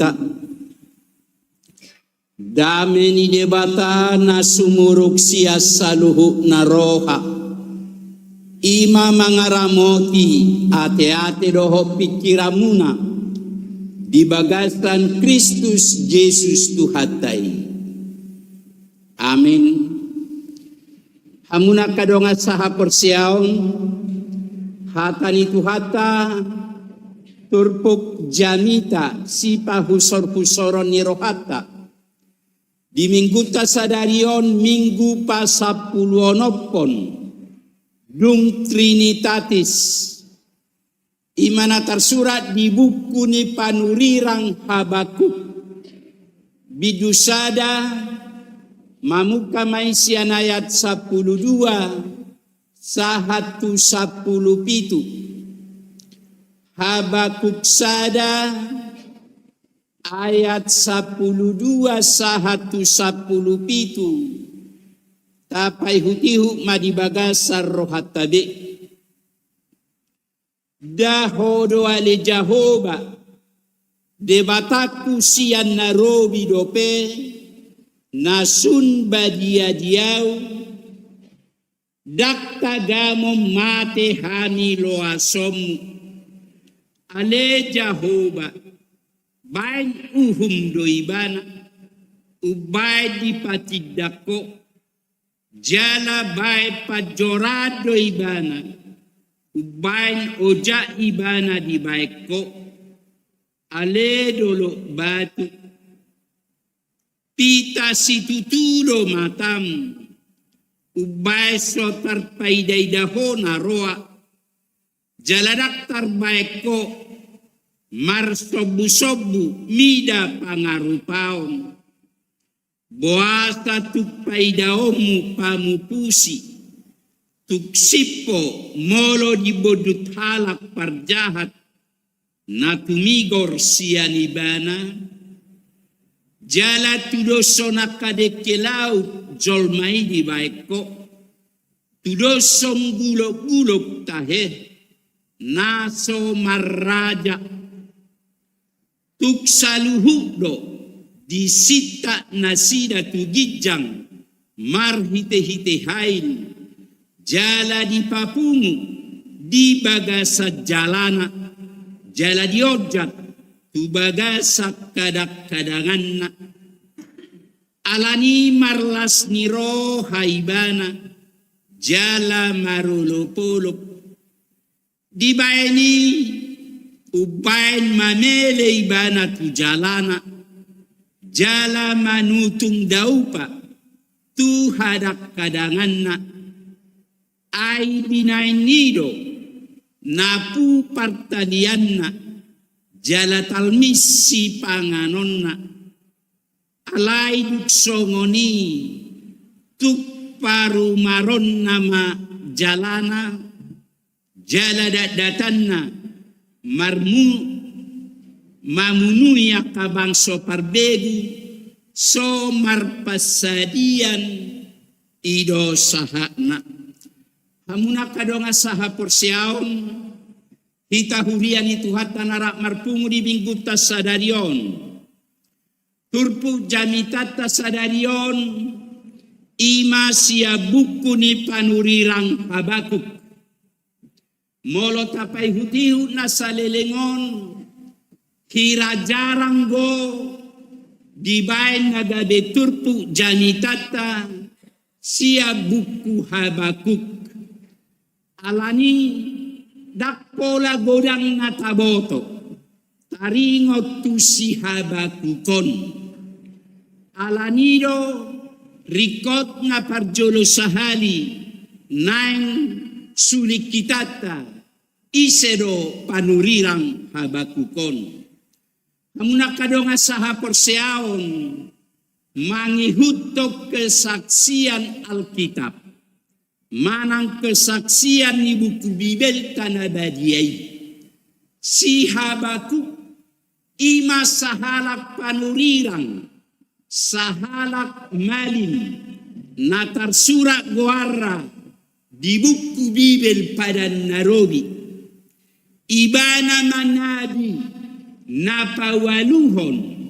jamita. Dame ni debata na sumurok siya sa luho na roha. Ima mangaramoti ate-ate doho pikiramuna. Di bagasan Kristus Jesus Tuhatay. Amin. Hamuna kadonga saha persiaon. Hata ni Tuhata. Turpuk jamita sipa husor-husoron ni rohata. Di minggu tasadarion minggu pasapuluonopon dung Trinitatis imana tersurat di buku ni panurirang Habakuk bidusada mamuka maisian ayat 12 sahatu 17 Habakuk sada ayat 12 sahatu 17 tapai hutihu madibagasar rohatabe dahodo ale Jahoba debataku sian narobi dope nasun badia diau dakta gamo mate hani loasomu ale Jahoba bain uhum doibana ubai di patidako jala bai pajorado ibana ubain oja ibana di baiko ale dolo batu pita situtulo matam ubai sotar paidai dahona roa jala daktar baiko mar sobu-sobu mida pangarupaon boasa tupai daomu pamupusi tuksipo molo di bodut halak parjahat natumigor sianibana jala tudoso nakadeke laut jolmai di baiko tudosong gulok-gulok tahe naso marraja tuk saluhudo disita nasida tu gijang marhite-hite hain jala di papungu di bagasa jalana jala di ojak tu bagasa kadak-kadanganna alani marlas niro haibana jala marulupuluk di baini ubain mamele ibana tu jalana jala manutung daupa tu hadak kadanganna ai binain nido napu partalianna jala talmisi panganonna alai duk songoni tuk paru maron nama jalana jala datanna mamunuya kabangso parbegu so marpasadian ido sahakna hamuna kadonga saha porsiaon hita hurian itu hatta narak marpungu di minggu tasadarion turpu jamitata sadarion ima sia buku ni panurirang Habakuk molo tapai hutiu nasalelengon kira jarang go dibain nagabe turpu jamitata sia buku Habakuk alani dakpola godang nataboto taringot tu si Habakukon alanido rikot na parjolo sahali naing sulik kitata isero panurirang Habakukon hamuna kadonga saha perseaon mangihutok kesaksian Alkitab manang kesaksian ni buku Bibel kanabadiai si Habakuk ima sahalak panurirang sahalak malim natar surat goarra di buku Bibel pada narobi ibana manabi napawaluhon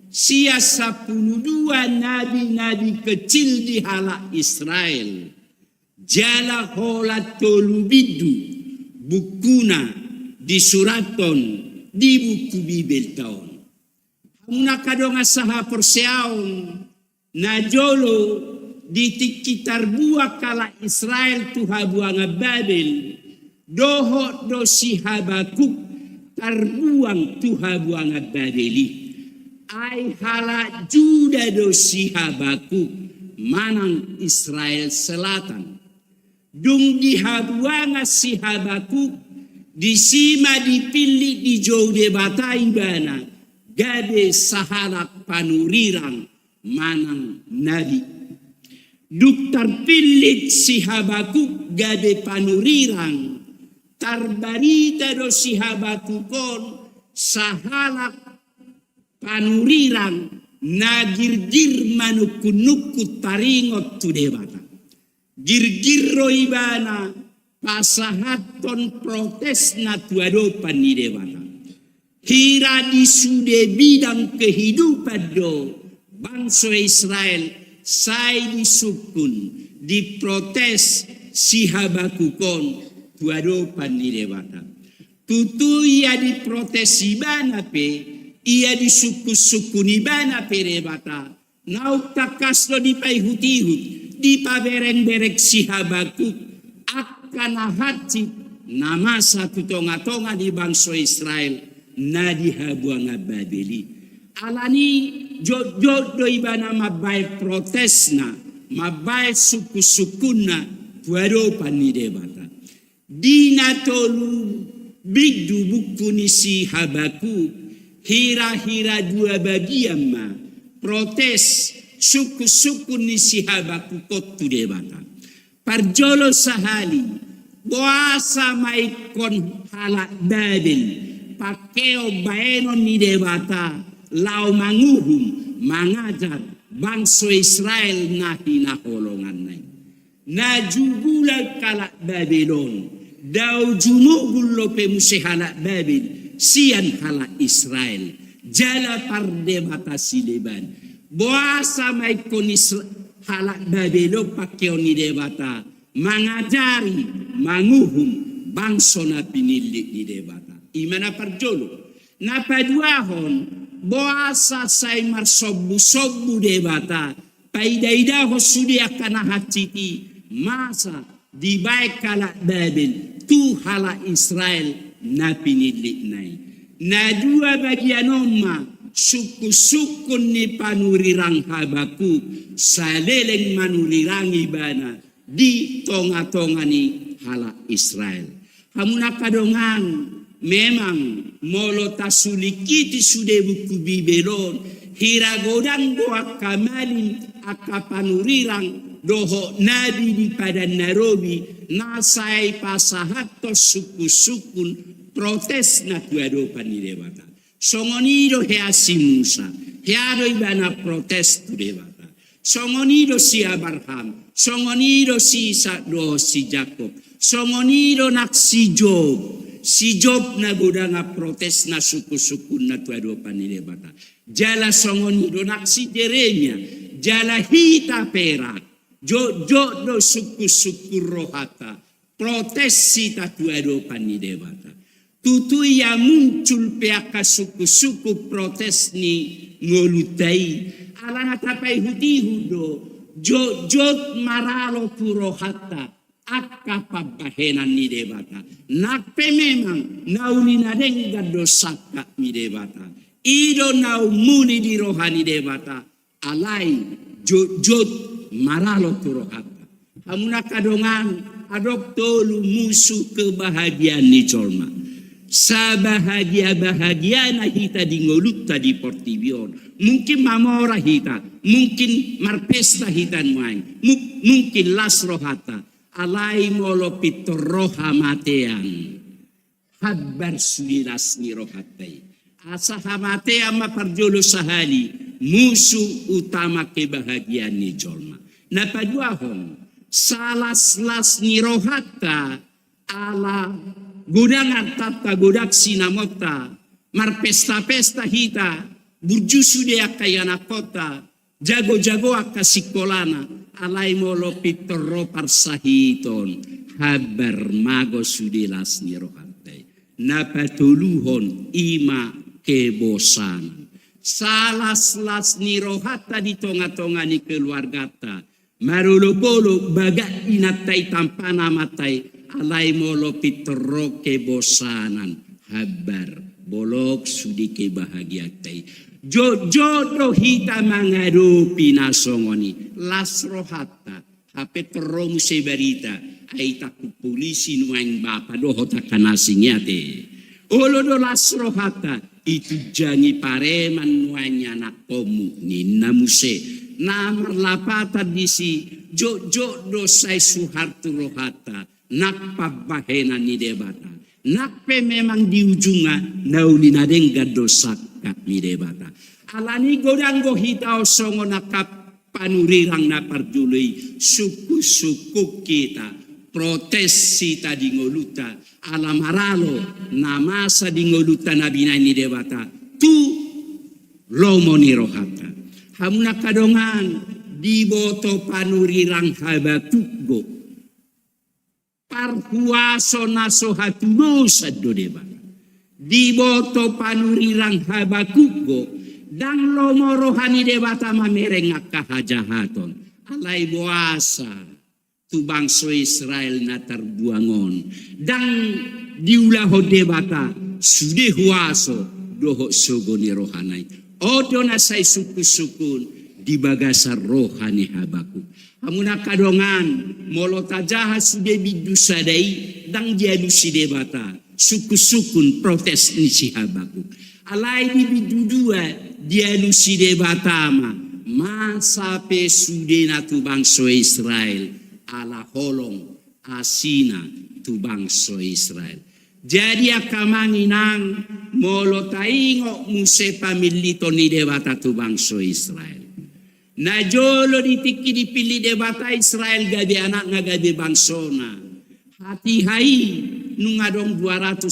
sia 12 nabi-nabi kecil di hala Israel. Jala hola tolu bidu bukuna disuraton di buku Bibel taon. Hamuna kadonga saha perseaon na jolo di tikitar buah kala Israel tuha buanga Babel doho do si Habakuk tarbuang tuha buanga Babeli ai hala juda do si Habakuk manang Israel Selatan dung di habuanga si Habakuk disima dipilih di jaude batai bana gade sahalak panurirang manang nabi. Duk terpilih si Habakuk gade panurirang tarbarita do si Habakukon sahalak panurirang nagirgir manukunukut taringot tu debata. Girgirro ibana pasahaton protes na tuadopan ni debata. Hira di sude bidang kehidupan do bangsa Israel sai disukun diprotes si Habakukon tuadopan ni debata. Tutu ia diprotes ibana pe ia disukus-sukun ibana pe debata. Nauk takaslo di paihut-ihut di pabereng-berek si Habakuk akan hati nama satu tonga-tonga di bangsa Israel na dihabuanga Babeli. Alani jodoh ibana mabai protesna, mabai suku-sukunna tuadopan ni debata. Dina tolu bigdu buku ni si Habakuk hira-hira dua bagian ma protes suku-sukun ni si Habakuk tu debata. Parjolo sahali boasa maikon halak Babel pakeo baenon ni debata lau manguhum mangajar bangsa Israel nahi naholongan nai. Najugula kalak Babylon dau junugul lope muse halak Babel sian halak Israel jala pardebata sileban boasa maikon halak Babelo pakeo ni debata mangajari manguhum bangsa na pinili ni debata. Imana parjolo na paduahon boasa say marsobu-sobu debata paidaida hosudi akana hatiti masa di baik kalak Babel tu hala Israel na pinili nai. Na dua bagian oma suku-sukun ni panurirang Habakuk saleleng manurirang ibana di tonga-tonga ni hala Israel. Hamuna kadongan memang molo tasulikiti sude buku Bibelon hiragodang doa kamalin akapanurirang doho nabi di padan Narobi nasai pasahato suku-sukun protes na tuadopan ni debata. Songonido heasi Musa, heado ibana protes tu debata. Songonido si Abraham, songonido si Ishak do si Jacob, songonido nak si Job na godanga protes na suku-suku na tuadopan ni debata. Jala songonido nak si Jeremia, jala hita perak, jo do suku-suku rohata, protes si tuadopan ni debata. Tutu ya muncul pihak suku-suku protes ni ngolutai alana tapai hutihudo jot maralo purohata akka pabahenan ni debata nakpe memang naulina dengga dosaka ni debata ido nau muni di rohani debata alai jot maralo purohata hamuna kadongan adok tolu musuh kebahagiaan ni colma. Sabahagia-bahagia na hita di ngoluta di Portibion. Mungkin mamora hita, mungkin marpesta hitan main, mungkin las rohata. Alai molo pitoroha matean. Habar suliras ni rohatai. Asa hamatean maparjolo sahali, musuh utama kebahagiaan ni jolma. Napaduahon, salas-las ni rohata ala gudangan tata godak sinamota marpesta-pesta hita burju sude akayana kota, jago-jago akka sikolana, alai molo pitoro parsahiton, habar mago sude las nirohantai. Napatuluhon ima kebosanan. Salas-las nirohata di tonga-tonga ni keluargata. Marulobolo baga inatai tampana matai, alai molo pitoro kebosanan, habar bolok sudi kebahagiatai. Jodoh hita mangarupi nasongoni lasrohata hape teromu sebarita aita ku polisi nuang bapa doho takanasinyate olodo lasrohata itu jangi pareman nuanya nakomu ninna muse namar lapata disi jodoh sai suhartu rohata nakpa bahena ni debata nakpe memang di ujunga naulina dengga dosak mi debata alani godanggo hitao songo nakap panurirang na parjulei suku-suku kita protes sita di ngoluta alamaralo namasa di ngoluta nabina ni debata tu lomo ni rohata hamuna kadongan di boto panurirang habatukgo parhuaso naso hatuno saddo debata di boto panurirang habakugo dan lomo rohani debata mamereng kahajahaton alai boasa tu bangso Israel na terbuangon dan diulaho debata sude huaso doho sogoni rohanai odona sai suku-sukun di bagasar rohani habakuk hamuna kadongan molota jaha sude bidusadai dan dialusi debata suku-sukun protes ni si Habakuk. Alai di bidudua dia luside batama masa pe sudena tu bangso Israel ala holong asina tu bangso Israel. Jadi akamanginang molo taingo muse pamilito ni debata tu bangso Israel. Na jolo ditiki dipilih debata Israel gabi anak ngagabi bangsona. Hati hai nungadong 250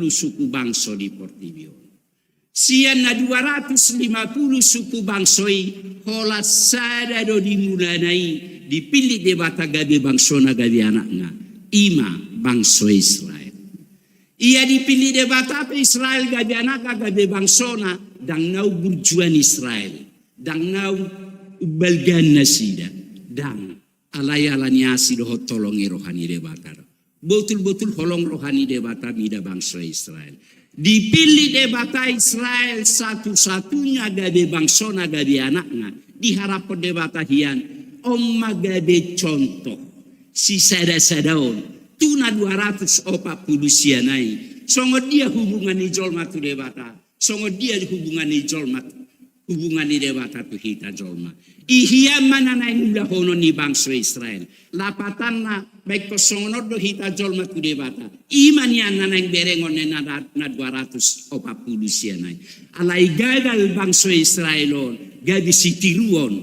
suku bangso di Portibio. Sian na 250 suku bangsoi hola sada do dimulanai dipilih debata gabi bangsona gabi anaknya. Ima bangso Israel. Ia dipilih debata Israel gabi anak gabi bangsona dang nau burjuan Israel. Dang nau balgan nasida. Dang alaya-alanya si doho tolongi rohani debata. Betul-betul holong rohani debata mida bangsa Israel. Dipilih debata Israel satu-satunya gabe bangsona gabe anaknya. Diharap debata hian omma gabe contoh. Si sada-sadaon. Tuna 240 sianai. Songo dia hubungan ijol matu debata. Songo dia hubungan ijol matu. Hubungan ni debata tu hita jolma. Ihia mana na inulah hono ni bangsa Israel. Lapatan na baik kosongonod do hita jolma tu debata. Iman yan na nang berengon na 240 siyanay. Alay gagal bangsa Israelon. Gadi sitiruon.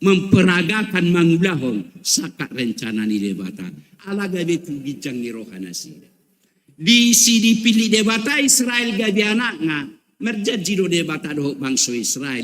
Memperagakan mangulahon. Saka rencana ni debata. Ala gabi tu bijang ni rohana sida. Di sidi pilih debata Israel gadi anak nga. Merjanji do debata doh bangsa Israel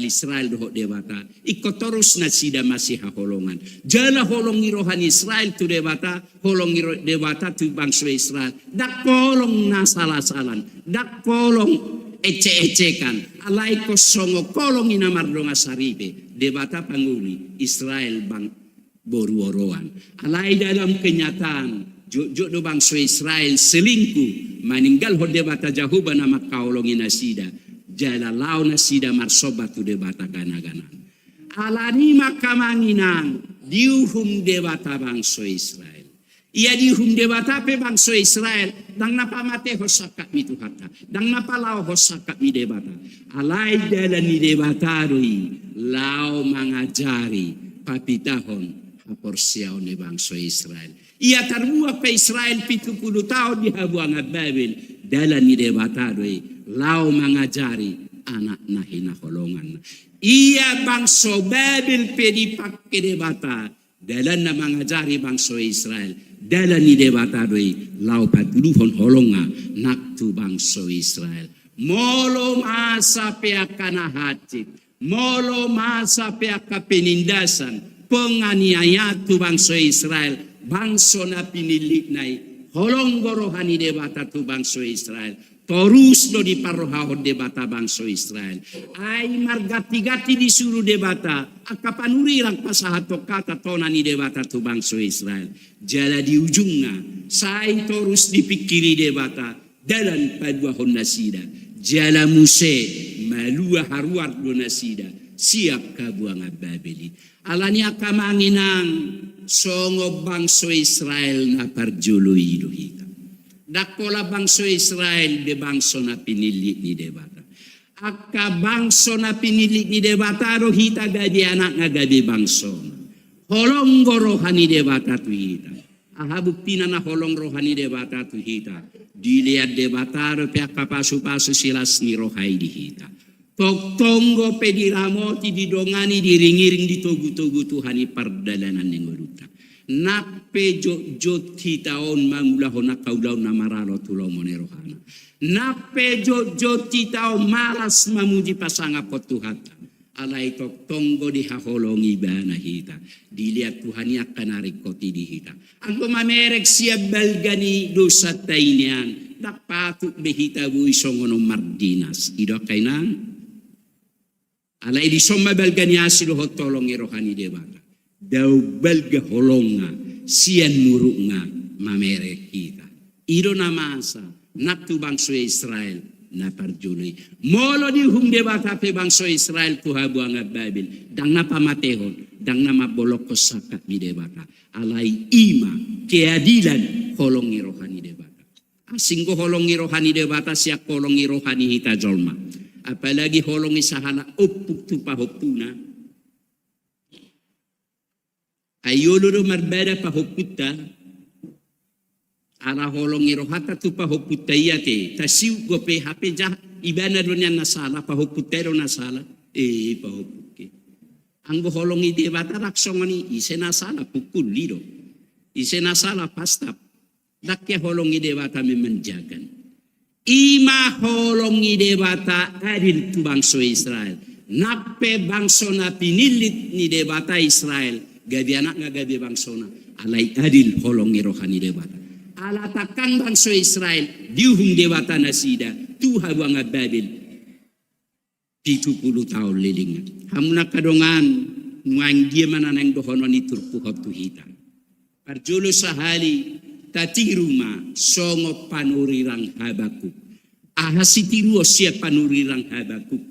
doh debata ikut terus nasida masih holongan jala holong rohan Israel tu debata holong debata tu bangsa Israel dak kolong nasalah-salan dak kolong ece-ecekan alai kosongo kolong ina mardonga saribe debata panguli Israel bang boru-boruan alai dalam kenyataan jodoh bangsa Israel selingkuh meninggal ho debata jahuba nama kaolong inasida jala lau nasida marsoba tu debata gana-gana alani makamanginang diuhum debata bangsa Israel ia diuhum debata pe bangsa Israel dang napa mate hosakat mitu hatta dang napa lau hosakat mi debata alai dalam mi debata rui lau mangajari papitahon haporsiaon ni bangsa Israel ia terbuat pe Israel 70 tahun di habuang Babel dalam ni debata rui lau mangajari anak nahina holongan. Ia bangsa Babel pe dipakai debata dalam na mangajari bangsa Israel dalam ni debata rui lau patuluhon holonga nak tu bangsa Israel Molo masa peakana hati, molo masa peaka penindasan, penganiaya tu bangsa Israel, bangsa na pinilik nai, holonggoro hani debata tu bangsa Israel, terus do di parohahon debata bangsa Israel. Ai margati-gati disuruh debata, akapanuri rang pasahato kata tonani debata tu bangsa Israel. Jala di ujungnya, sai terus dipikiri debata, dalam paduahon nasida. Jala Muse malua haruar do nasida siap kabuang Babeli. Alanya kamanginang songo bangsa Israel na parjulu ido hita. Dakola bangsa Israel de bangsa na pinilik ni debata. Akka bangsa na pinilik ni debata ro hita gadi anak nga gadi bangsa. Holong rohani debata tu hita. Aha buktina na holong rohani debata tu hita. Dilihat debata ro pihak papasu-pasu silas ni rohai di hita. Tok tonggo pediramoti didongani diringiring ditogu-togu Tuhani pardalanan yang beruta. Nape jot hitaon mangulahon nakaudaw na maralo tulomone rohana. Nape jot hitaon malas mamuji pasanga potuhata. Alay tok tonggo dihaholongi bana hita. Dilihat Tuhani akan narikoti di hita. Angko mamerek siap balgani dosa tainian. Dapatuk behita bui songono mardinas. Ido kainang. Alay di somma balgani asilo hotolongi rohani debata. Daw balga holonga sian murunga mamerek kita. Ido namasa naktu bangsa Israel na parjuli. Molo di hum debata pe bangsa Israel tuha buanga Babil. Dang na pamatehon, dang na mabolok kosakat mi debata. Alay ima keadilan holongi rohani debata. Asinggo holongi rohani debata siak holongi rohani hita jolma. Apalagi holongi sahala opuk tu pahopuna. Ayolo do marbada pahoputta. Ara holongi rohata tu pahoputta iyate. Tasiu gope hape jah ibana do niyan nasala pahoputta do nasala. Pahopukke. Anggo holongi debata raksongani ise nasala pukul lido. Ise nasala pastap. Dakya holongi debata memenjagan. Ima holongi debata adil tu bangsa Israel. Nape bangsa na pinilit ni debata Israel. Gabi anak nga gabi bangsa na. Alay adil holongi rohani debata. Alatakan bangsa Israel. Diuhung debata nasida. Tuha buang Babil. 70 tahun liling. Hamuna kadongan. Nuang dia mana nang dohono ni turpuhop tu hitam. Parjulu sahali. Tati rumah songo panurirang Habakuk. Ahasitiruo siap panurirang Habakuk.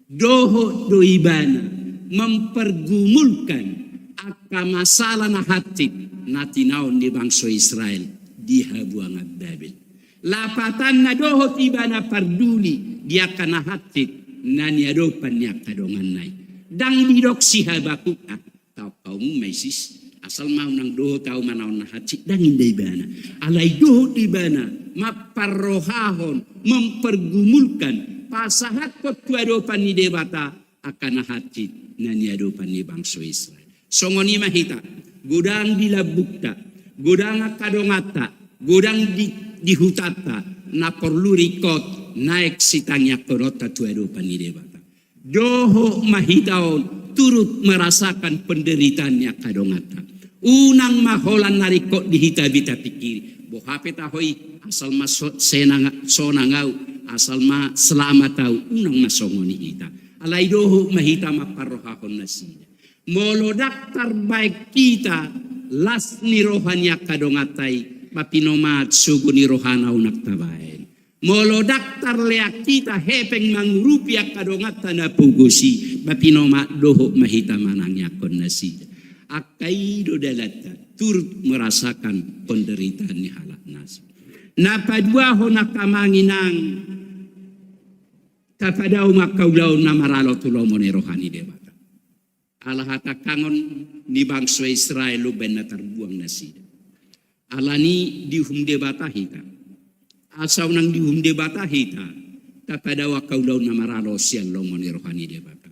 Doho doibana mempergumulkan akka masalah na hati natinaon di bangsa Israel di habuang Babil. Lapatan na doho tibana parduli dia kana hati na niadopan niya kadongan nai. Dang didok si Habakuk tau kaum maisis. Asal mau nang doho tau manaon na hati dangin day bana. Alay doho di bana maparrohahon mempergumulkan pasahat kot tuadopan ni debata akan hati na niadopan ni bangsa Israel. Songoni mahita godang dilabukta, godang kadongata, godang dihutata na perlu rikot naik sitanya korota tuadopan ni debata. Doho mahitaon turut merasakan penderitaannya kadongata. Unang maholan narikot dihitabita pikiri. Bohape tahoy asal masuk sonangau asal ma selamat tahu unang masongoni hita. Alay doho mahita maparohahon nasida. Molo daktar baik kita las ni rohanya kadongatai mapinomat sugu ni rohana unak tabain. Molo daktar leak kita hepeng mangrupiak kadongata na pugusi mapinomat doho mahita manangnya kon nasida. Akaido dalata turut merasakan penderitaan ni halak nasi. Napadua hona kamanginang tapadau makaulau namaralo tulomone rohani debata. Allah hatakangon ni bangsa Israel lu ben terbuang nasida. Alani dihum debata hita. Asau nang dihum debata hita. Tapadau makaulau namaralo siang lomone rohani debata.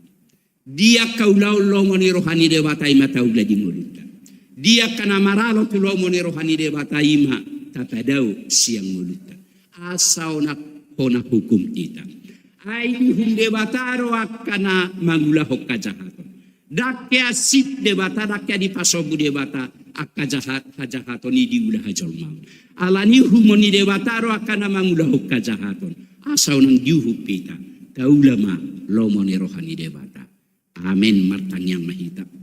Dia kaulau lomoni rohani debata ima taula di mulutnya. Dia kana maralo tu lomoni rohani debata ima tapadau siang mulutnya. Asau nak hona hukum kita. Ai hum debataro akana mangula hokka jahaton. Dakya sip debata dakya di pasobu debata akka jahaton ni diulah hajolma. Alani humoni debataro akana mangula hokka jahaton. Asau nang diuhu pita. Kaulama lomoni rohani debata. Amin martang yang mahita.